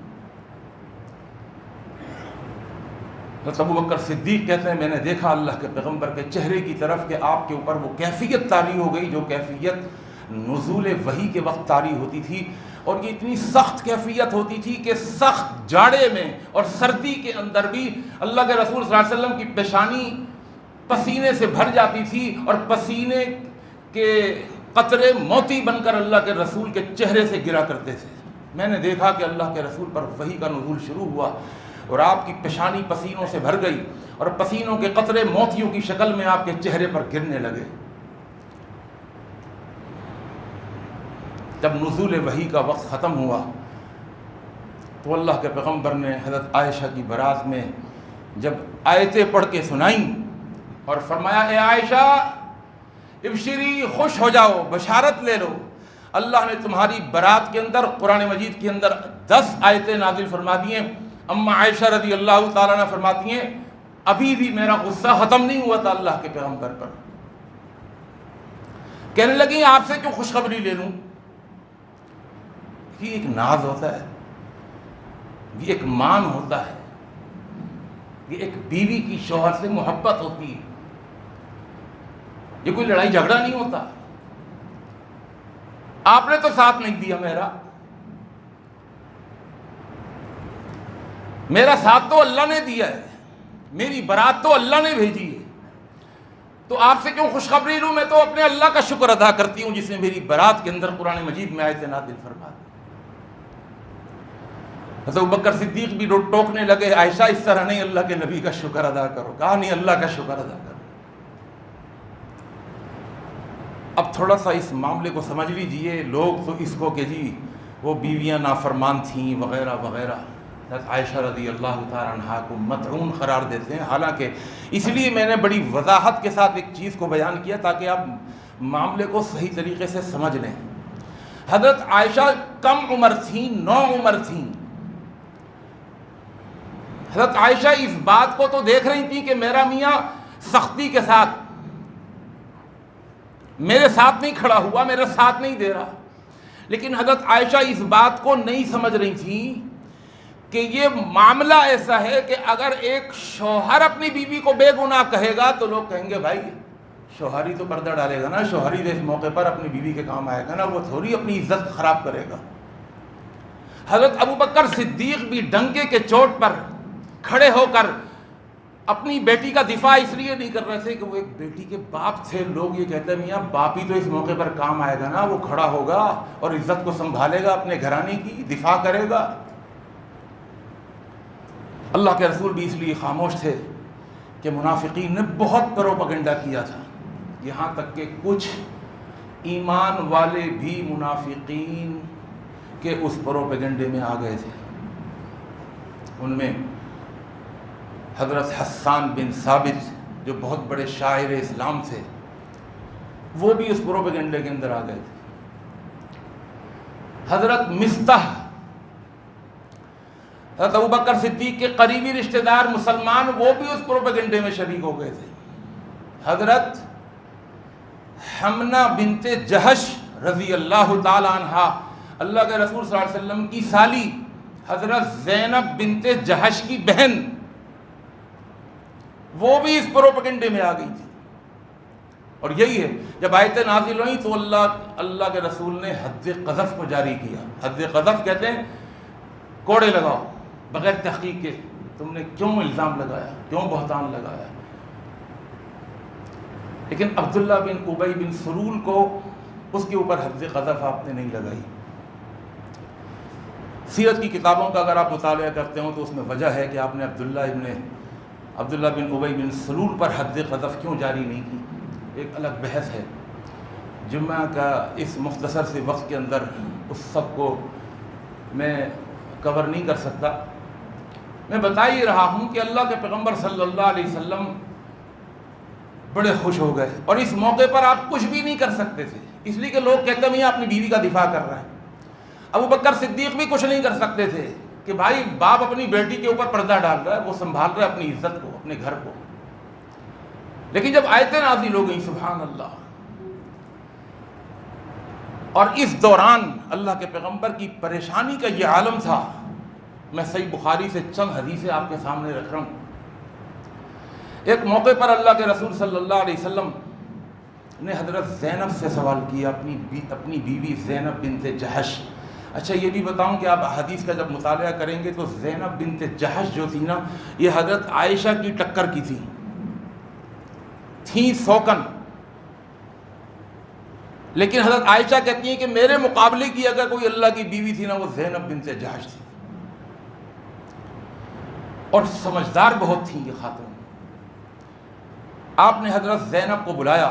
A: حضرت ابو بکر صدیق کہتے ہیں میں نے دیکھا اللہ کے پیغمبر کے چہرے کی طرف کہ آپ کے اوپر وہ کیفیت طاری ہو گئی جو کیفیت نزول وحی کے وقت طاری ہوتی تھی، اور یہ اتنی سخت کیفیت ہوتی تھی کہ سخت جاڑے میں اور سردی کے اندر بھی اللہ کے رسول صلی اللہ علیہ وسلم کی پیشانی پسینے سے بھر جاتی تھی، اور پسینے کے قطرے موتی بن کر اللہ کے رسول کے چہرے سے گرا کرتے تھے۔ میں نے دیکھا کہ اللہ کے رسول پر وحی کا نزول شروع ہوا اور آپ کی پیشانی پسینوں سے بھر گئی، اور پسینوں کے قطرے موتیوں کی شکل میں آپ کے چہرے پر گرنے لگے۔ جب نزول وحی کا وقت ختم ہوا تو اللہ کے پیغمبر نے حضرت عائشہ کی برات میں جب آیتیں پڑھ کے سنائیں اور فرمایا اے عائشہ ابشری، خوش ہو جاؤ، بشارت لے لو، اللہ نے تمہاری برات کے اندر قرآن مجید کے اندر 10 آیتیں نازل فرما دی ہیں۔ اما عائشہ رضی اللہ تعالیٰ عنہ فرماتی ہیں ابھی بھی میرا غصہ ختم نہیں ہوا تھا اللہ کے پیغمبر پر، کہنے لگی آپ سے کیوں خوشخبری لے لوں۔ یہ ایک ناز ہوتا ہے، یہ ایک مان ہوتا ہے، یہ ایک بیوی کی شوہر سے محبت ہوتی ہے، یہ کوئی لڑائی جھگڑا نہیں ہوتا۔ آپ نے تو ساتھ نہیں دیا میرا ساتھ تو اللہ نے دیا ہے، میری برات تو اللہ نے بھیجی ہے، تو آپ سے کیوں خوشخبری لوں، میں تو اپنے اللہ کا شکر ادا کرتی ہوں جس نے میری برات کے اندر قرآن مجید میں آیتیں نازل فرما دی۔ حضرت ابوبکر صدیق بھی ٹوکنے لگے عائشہ اس طرح نہیں، اللہ کے نبی کا شکر ادا کرو، کہا نہیں اللہ کا شکر ادا کرو۔ اب تھوڑا سا اس معاملے کو سمجھ لیجئے، لوگ تو اس کو کہ جی وہ بیویاں نافرمان تھیں وغیرہ وغیرہ، حضرت عائشہ رضی اللہ تعالیٰ عنہا کو مطعون قرار دیتے ہیں، حالانکہ اس لیے میں نے بڑی وضاحت کے ساتھ ایک چیز کو بیان کیا تاکہ آپ معاملے کو صحیح طریقے سے سمجھ لیں۔ حضرت عائشہ کم عمر تھیں، 9 عمر تھیں۔ حضرت عائشہ اس بات کو تو دیکھ رہی تھی کہ میرا میاں سختی کے ساتھ میرے ساتھ نہیں کھڑا ہوا، میرا ساتھ نہیں دے رہا، لیکن حضرت عائشہ اس بات کو نہیں سمجھ رہی تھی کہ یہ معاملہ ایسا ہے کہ اگر ایک شوہر اپنی بیوی کو بے گناہ کہے گا تو لوگ کہیں گے بھائی شوہر ہی تو پردہ ڈالے گا نا، شوہر ہی اس موقع پر اپنی بیوی کے کام آئے گا نا، وہ تھوڑی اپنی عزت خراب کرے گا۔ حضرت ابوبکر صدیق بھی ڈنکے کے چوٹ پر کھڑے ہو کر اپنی بیٹی کا دفاع اس لیے نہیں کر رہے تھے کہ وہ ایک بیٹی کے باپ تھے، لوگ یہ کہتے ہیں میاں باپ ہی تو اس موقع پر کام آئے گا نا، وہ کھڑا ہوگا اور عزت کو سنبھالے گا، اپنے گھرانے کی دفاع کرے گا۔ اللہ کے رسول بھی اس لیے خاموش تھے کہ منافقین نے بہت پروپیگنڈا کیا تھا، یہاں تک کہ کچھ ایمان والے بھی منافقین کے اس پروپیگنڈے میں آ گئے تھے۔ ان میں حضرت حسان بن ثابت جو بہت بڑے شاعر اسلام تھے، وہ بھی اس پروپیگنڈے کے اندر آ گئے تھے۔ حضرت مصطح، حضرت ابوبکر صدیق کے قریبی رشتہ دار مسلمان، وہ بھی اس پروپیگنڈے میں شریک ہو گئے تھے۔ حضرت حمنہ بنت جہش رضی اللہ تعالی عنہا، اللہ کے رسول صلی اللہ علیہ وسلم کی سالی، حضرت زینب بنت جہش کی بہن، وہ بھی اس پروپیگنڈے میں آ گئی تھی۔ اور یہی ہے جب آیتیں نازل ہوئیں تو اللہ کے رسول نے حد قذف کو جاری کیا۔ حد قذف کہتے ہیں کوڑے لگاؤ بغیر تحقیق کے، تم نے کیوں الزام لگایا، کیوں بہتان لگایا۔ لیکن عبداللہ بن ابی بن سلول کو اس کے اوپر حد قذف آپ نے نہیں لگائی۔ سیرت کی کتابوں کا اگر آپ مطالعہ کرتے ہو تو اس میں وجہ ہے کہ آپ نے عبداللہ بن ابی بن سلول پر حد قذف کیوں جاری نہیں کی، ایک الگ بحث ہے۔ جمعہ کا اس مختصر سے وقت کے اندر اس سب کو میں کور نہیں کر سکتا. میں بتا ہی رہا ہوں کہ اللہ کے پیغمبر صلی اللہ علیہ وسلم بڑے خوش ہو گئے، اور اس موقع پر آپ کچھ بھی نہیں کر سکتے تھے، اس لیے کہ لوگ کہتے ہیں اپنی بیوی کا دفاع کر رہا ہے. ابو بکر صدیق بھی کچھ نہیں کر سکتے تھے کہ بھائی باپ اپنی بیٹی کے اوپر پردہ ڈال رہا ہے، وہ سنبھال رہا ہے اپنی عزت کو، اپنے گھر کو. لیکن جب آیتیں نازل ہو گئیں سبحان اللہ، اور اس دوران اللہ کے پیغمبر کی پریشانی کا یہ عالم تھا. میں صحیح بخاری سے چند حدیثیں آپ کے سامنے رکھ رہا ہوں. ایک موقع پر اللہ کے رسول صلی اللہ علیہ وسلم نے حضرت زینب سے سوال کیا، اپنی بیوی زینب بنت جہش. اچھا یہ بھی بتاؤں کہ آپ حدیث کا جب مطالعہ کریں گے تو زینب بنت جہش جو تھی نا، یہ حضرت عائشہ کی ٹکر کی تھی سوکن. لیکن حضرت عائشہ کہتی ہیں کہ میرے مقابلے کی اگر کوئی اللہ کی بیوی تھی نا، وہ زینب بنت جہش تھی. اور سمجھدار بہت تھی یہ خاتون. آپ نے حضرت زینب کو بلایا،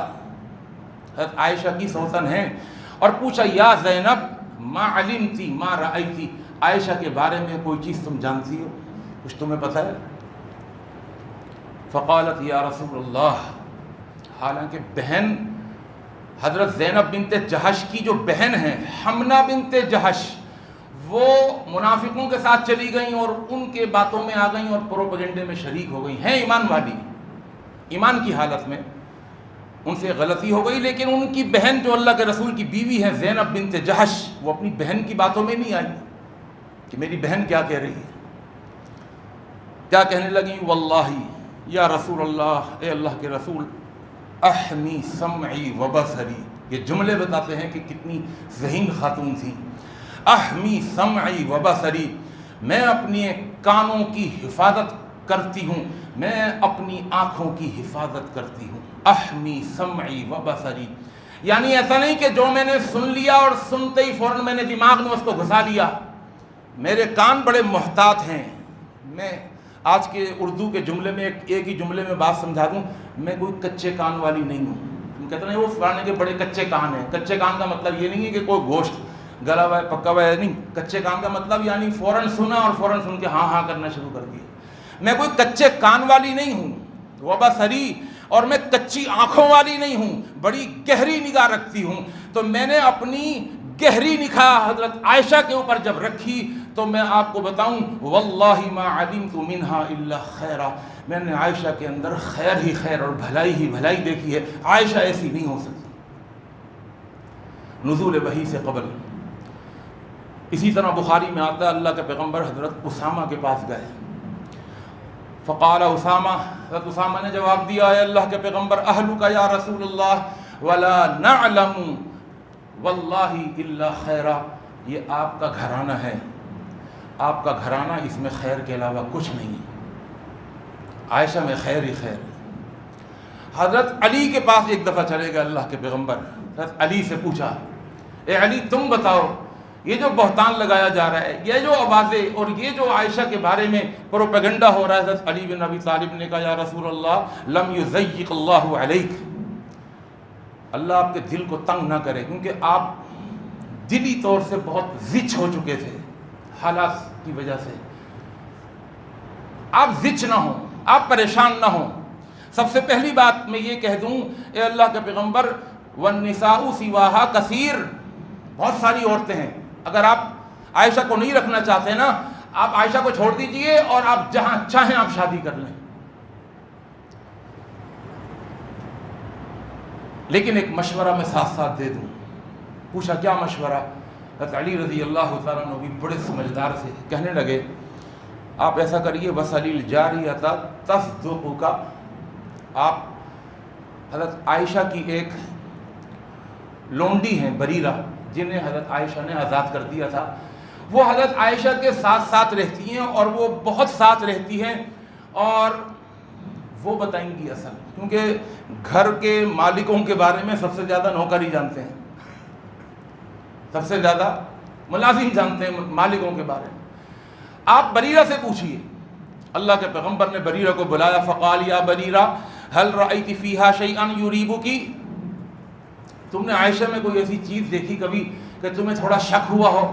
A: حضرت عائشہ کی سوتن ہیں، اور پوچھا یا زینب ما علمتی ما رأیتی، عائشہ کے بارے میں کوئی چیز تم جانتی ہو، کچھ تمہیں پتہ ہے؟ فقالت یا رسول اللہ، حالانکہ بہن حضرت زینب بنت جہش کی جو بہن ہیں حمنہ بنت جہش، وہ منافقوں کے ساتھ چلی گئیں اور ان کے باتوں میں آ گئیں اور پروپیگنڈے میں شریک ہو گئیں. ہیں ایمان والی، ایمان کی حالت میں ان سے غلطی ہو گئی، لیکن ان کی بہن جو اللہ کے رسول کی بیوی ہے زینب بنت جہش، وہ اپنی بہن کی باتوں میں نہیں آئی کہ میری بہن کیا کہہ رہی ہے. کیا کہنے لگی؟ واللہ یا رسول اللہ، اے اللہ کے رسول، احمی سمعی و بصری. یہ جملے بتاتے ہیں کہ کتنی ذہین خاتون تھیں. احمی سمعی و بصری، میں اپنی کانوں کی حفاظت کرتی ہوں، میں اپنی آنکھوں کی حفاظت کرتی ہوں. احمی سمعی و بصری، یعنی ایسا نہیں کہ جو میں نے سن لیا اور سنتے ہی فوراً میں نے دماغ میں اس کو گھسا لیا. میرے کان بڑے محتاط ہیں. میں آج کے اردو کے جملے میں ایک ہی جملے میں بات سمجھا دوں، میں کوئی کچے کان والی نہیں ہوں. ہم کہتے ہیں وہ فلانے کے بڑے کچے کان ہیں. کچے کان کا مطلب یہ نہیں ہے کہ کوئی گوشت گلا ہوا ہے پکا ہوا ہے، نہیں. کچے کان کا مطلب یعنی فوراً سنا اور فوراً سن کے ہاں ہاں کرنا شروع کر دیا. میں کوئی کچے کان والی نہیں ہوں. وبصری، اور میں کچی آنکھوں والی نہیں ہوں، بڑی گہری نگاہ رکھتی ہوں. تو میں نے اپنی گہری نگاہ حضرت عائشہ کے اوپر جب رکھی تو میں آپ کو بتاؤں واللہ ما علمت منہا الا خیرا، میں نے عائشہ کے اندر خیر ہی خیر اور بھلائی ہی بھلائی دیکھی ہے. عائشہ ایسی نہیں ہو سکتی. نزول وحی سے قبل اسی طرح بخاری میں آتا ہے اللہ کے پیغمبر حضرت اسامہ کے پاس گئے. فقال اسامہ، حضرت اسامہ نے جواب دیا اے اللہ کے پیغمبر اہلک یا رسول اللہ ولا نعلم واللہ الا خیرا، یہ آپ کا گھرانہ ہے، آپ کا گھرانہ، اس میں خیر کے علاوہ کچھ نہیں ہے. عائشہ میں خیر ہی خیر. حضرت علی کے پاس ایک دفعہ چلے گئے اللہ کے پیغمبر. حضرت علی سے پوچھا اے علی تم بتاؤ، یہ جو بہتان لگایا جا رہا ہے، یہ جو آوازیں اور یہ جو عائشہ کے بارے میں پروپیگنڈا ہو رہا ہے. حضرت علی بن ابی طالب نے کہا یا رسول اللہ لم یضیق اللہ علیک، اللہ آپ کے دل کو تنگ نہ کرے، کیونکہ آپ دلی طور سے بہت زچ ہو چکے تھے حالات کی وجہ سے. آپ زچ نہ ہوں، آپ پریشان نہ ہوں. سب سے پہلی بات میں یہ کہہ دوں اے اللہ کے پیغمبر والنساء سواہا کثیر، بہت ساری عورتیں ہیں. اگر آپ عائشہ کو نہیں رکھنا چاہتے نا، آپ عائشہ کو چھوڑ دیجئے اور آپ جہاں چاہیں آپ شادی کر لیں. لیکن ایک مشورہ میں ساتھ ساتھ دے دوں. پوچھا کیا مشورہ؟ حضرت علی رضی اللہ تعالیٰ عنہ بھی بڑے سمجھدار سے کہنے لگے آپ ایسا کریے وَسَلِّ الْجَارِيَةَ تَصْدُقُكَ، آپ حضرت عائشہ کی ایک لونڈی ہیں بریرہ، جنہیں حضرت عائشہ نے آزاد کر دیا تھا، وہ حضرت عائشہ کے ساتھ ساتھ رہتی ہیں اور وہ بہت ساتھ رہتی ہیں اور وہ بتائیں گی اصل، کیونکہ گھر کے مالکوں کے بارے میں سب سے زیادہ نوکر ہی جانتے ہیں، سب سے زیادہ ملازم جانتے ہیں مالکوں کے بارے میں. آپ بریرہ سے پوچھئے. اللہ کے پیغمبر نے بریرہ کو بلایا. فقال یا بریرہ هل رأيت فيها شيئا يريبك، تم نے عائشہ میں کوئی ایسی چیز دیکھی کبھی کہ تمہیں تھوڑا شک ہوا ہو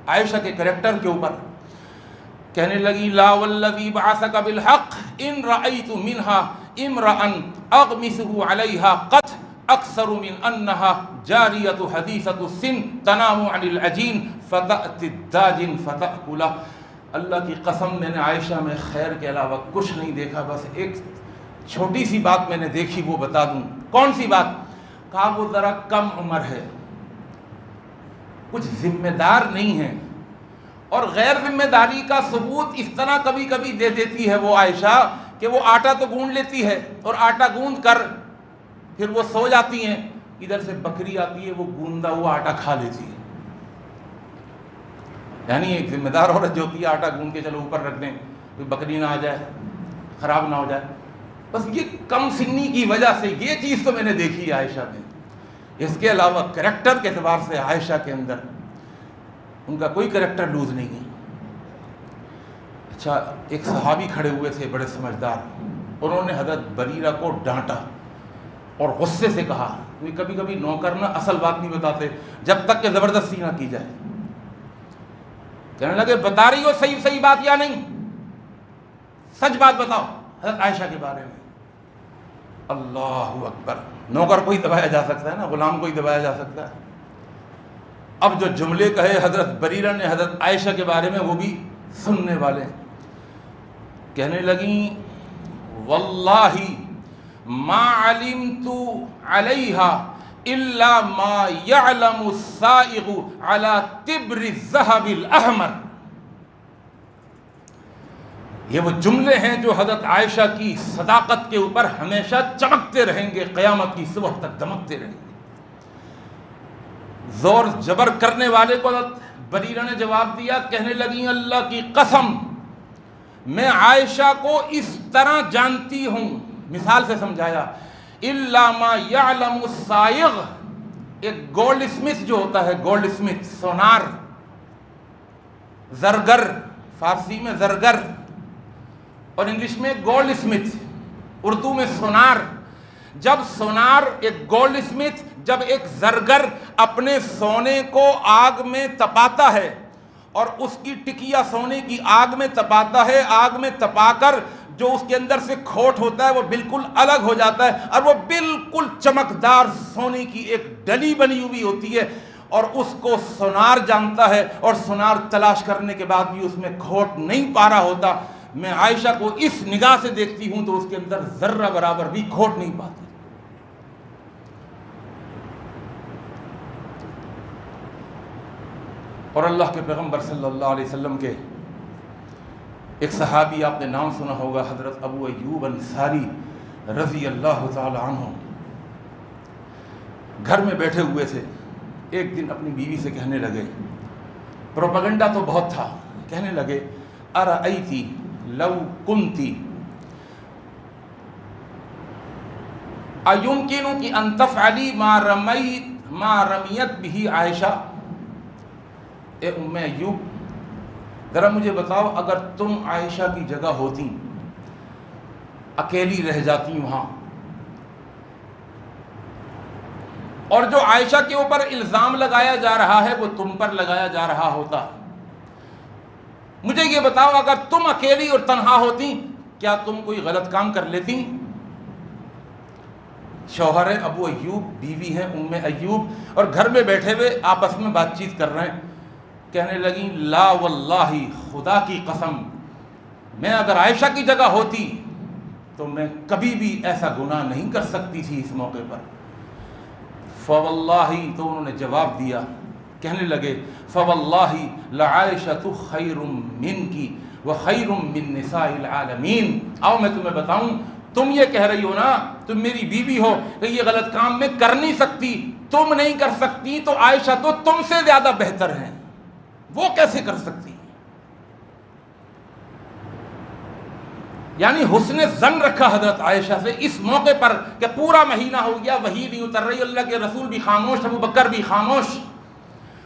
A: عائشہ کے کریکٹر کے اوپر؟ کہنے لگی لا والذی بعثک بالحق ان رأیت منها امرأ اغمسه علیہا قط اکثر من انها جاریۃ حدیثۃ السن تنام عن العجین فتأتی الداجن فتأکلہ. اللہ کی قسم میں نے عائشہ میں خیر کے علاوہ کچھ نہیں دیکھا، بس ایک چھوٹی سی بات میں نے دیکھی، وہ بتا دوں. کون سی بات؟ کہا وہ ذرا کم عمر ہے، کچھ ذمہ دار نہیں ہے، اور غیر ذمہ داری کا ثبوت اس طرح کبھی کبھی دے دیتی ہے وہ عائشہ کہ وہ آٹا تو گوندھ لیتی ہے اور آٹا گوندھ کر پھر وہ سو جاتی ہیں، ادھر سے بکری آتی ہے وہ گوندا ہوا آٹا کھا لیتی ہے. یعنی ایک ذمہ دار عورت جو ہوتی ہے آٹا گوندھ کے چلو اوپر رکھ دیں، کوئی بکری نہ آ جائے، خراب نہ ہو جائے. بس یہ کم سنی کی وجہ سے یہ چیز تو میں نے دیکھی ہے عائشہ میں. اس کے علاوہ کریکٹر کے اعتبار سے عائشہ کے اندر ان کا کوئی کریکٹر لوز نہیں ہے. اچھا، ایک صحابی کھڑے ہوئے تھے بڑے سمجھدار، انہوں نے حضرت بریرہ کو ڈانٹا اور غصے سے کہا، کبھی کبھی نوکر نہ اصل بات نہیں بتاتے جب تک کہ زبردستی نہ کی جائے. کہنے لگے بتا رہی ہو صحیح بات یا نہیں؟ سچ بات بتاؤ حضرت عائشہ کے بارے میں. اللہ اکبر. نوکر کو ہی دبایا جا سکتا ہے نا، غلام کو ہی دبایا جا سکتا ہے. اب جو جملے کہے حضرت بریرہ نے حضرت عائشہ کے بارے میں وہ بھی سننے والے. کہنے لگیں واللہ ما علمت علیہا الا ما یعلم السائغ علی تبر الذہب الاحمر. یہ وہ جملے ہیں جو حضرت عائشہ کی صداقت کے اوپر ہمیشہ چمکتے رہیں گے، قیامت کی صبح تک دمکتے رہیں گے. زور جبر کرنے والے کو حضرت بریرہ نے جواب دیا، کہنے لگی اللہ کی قسم میں عائشہ کو اس طرح جانتی ہوں. مثال سے سمجھایا، الا ما یعلم السائغ، ایک گولڈ اسمتھ جو ہوتا ہے، گولڈ اسمتھ سونار، زرگر، فارسی میں زرگر اور انگلش میں گولڈ اسمتھ، اردو میں سونار. جب سونار ایک گولڈ اسمتھ، جب ایک زرگر اپنے سونے کو آگ میں تپاتا ہے اور اس کی ٹکیا سونے کی آگ میں تپاتا ہے، آگ میں تپا کر جو اس کے اندر سے کھوٹ ہوتا ہے وہ بالکل الگ ہو جاتا ہے اور وہ بالکل چمکدار سونے کی ایک ڈلی بنی ہوئی ہوتی ہے، اور اس کو سونار جانتا ہے اور سونار تلاش کرنے کے بعد بھی اس میں کھوٹ نہیں پا رہا ہوتا. میں عائشہ کو اس نگاہ سے دیکھتی ہوں تو اس کے اندر ذرہ برابر بھی کھوٹ نہیں پاتی. اور اللہ کے پیغمبر صلی اللہ علیہ وسلم کے ایک صحابی، آپ نے نام سنا ہوگا، حضرت ابو ایوب انصاری رضی اللہ تعالی عنہ، گھر میں بیٹھے ہوئے تھے. ایک دن اپنی بیوی سے کہنے لگے، پروپیگنڈا تو بہت تھا، کہنے لگے ارأیتی لو کنتی ایمکنک ان تفعلی ما رمیت بہ عائشہ. اے ام ایوب ذرا مجھے بتاؤ، اگر تم عائشہ کی جگہ ہوتی، اکیلی رہ جاتی وہاں، اور جو عائشہ کے اوپر الزام لگایا جا رہا ہے وہ تم پر لگایا جا رہا ہوتا، مجھے یہ بتاؤ اگر تم اکیلی اور تنہا ہوتی کیا تم کوئی غلط کام کر لیتی؟ شوہر ہے ابو ایوب، بیوی ہے ام ایوب، اور گھر میں بیٹھے ہوئے آپس میں بات چیت کر رہے ہیں. کہنے لگیں لا واللہ، خدا کی قسم میں اگر عائشہ کی جگہ ہوتی تو میں کبھی بھی ایسا گناہ نہیں کر سکتی تھی اس موقع پر. فواللہ، تو انہوں نے جواب دیا، کہنے لگے فواللہ لعائشۃ خیر منک وخیر من نساء العالمین. آؤ میں تمہیں بتاؤں، تم یہ کہہ رہی ہو نا، تم میری بیوی ہو کہ یہ غلط کام میں کر نہیں سکتی، تم نہیں کر سکتی تو عائشہ تو تم سے زیادہ بہتر ہیں، وہ کیسے کر سکتی؟ یعنی حسن ظن رکھا حضرت عائشہ سے اس موقع پر کہ پورا مہینہ ہو گیا وحی نہیں اتر رہی، اللہ کے رسول بھی خاموش، ابو بکر بھی خاموش،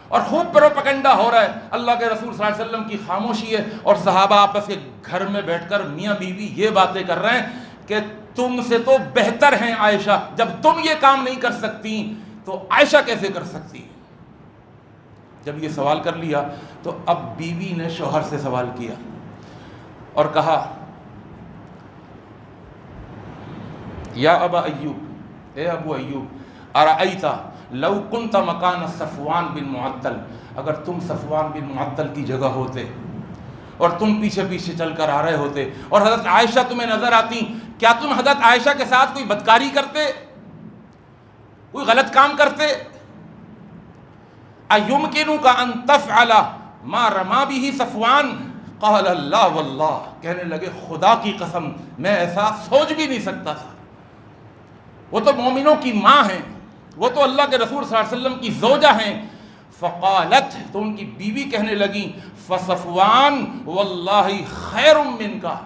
A: اور خوب پروپیگنڈا ہو رہا ہے. اللہ کے رسول صلی اللہ علیہ وسلم کی خاموشی ہے اور صحابہ آپس کے گھر میں بیٹھ کر میاں بیوی یہ باتیں کر رہے ہیں کہ تم سے تو بہتر ہیں عائشہ، جب تم یہ کام نہیں کر سکتی تو عائشہ کیسے کر سکتی ہے؟ جب یہ سوال کر لیا تو اب بیوی نے شوہر سے سوال کیا اور کہا یا ابا ایوب، اے ابو ایوب، ارأیت لو کنت مکان صفوان بن معطل، اگر تم صفوان بن معطل کی جگہ ہوتے اور تم پیچھے پیچھے چل کر آ رہے ہوتے اور حضرت عائشہ تمہیں نظر آتی، کیا تم حضرت عائشہ کے ساتھ کوئی بدکاری کرتے، کوئی غلط کام کرتے؟ ایمکنک ان تفعل ما رما به صفوان؟ قال اللہ واللہ، کہنے لگے خدا کی قسم میں ایسا سوچ بھی نہیں سکتا تھا، وہ تو مومنوں کی ماں ہیں، وہ تو اللہ کے رسول صلی اللہ علیہ وسلم کی زوجہ ہیں۔ فقالت، تو ان کی بیوی کہنے لگی، فصفوان واللہ خیر منکا،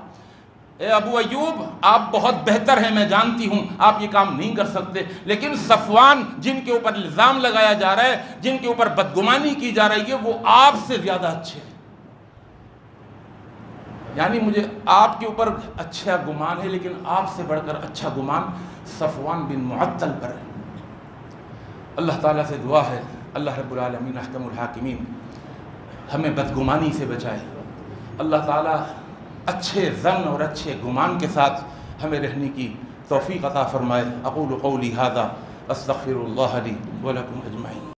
A: اے ابو ایوب آپ بہت بہتر ہیں، میں جانتی ہوں آپ یہ کام نہیں کر سکتے، لیکن صفوان جن کے اوپر الزام لگایا جا رہا ہے، جن کے اوپر بدگمانی کی جا رہی ہے، وہ آپ سے زیادہ اچھے ہیں، یعنی مجھے آپ کے اوپر اچھا گمان ہے لیکن آپ سے بڑھ کر اچھا گمان صفوان بن معطل پر ہے۔ اللہ تعالیٰ سے دعا ہے اللہ رب العالمین احکم الحاکمین ہمیں بدگمانی سے بچائے، اللہ تعالیٰ اچھے ظن اور اچھے گمان کے ساتھ ہمیں رہنے کی توفیق عطا فرمائے۔ اقول قولی ھذا استغفر اللہ لی ولکم اجمعین۔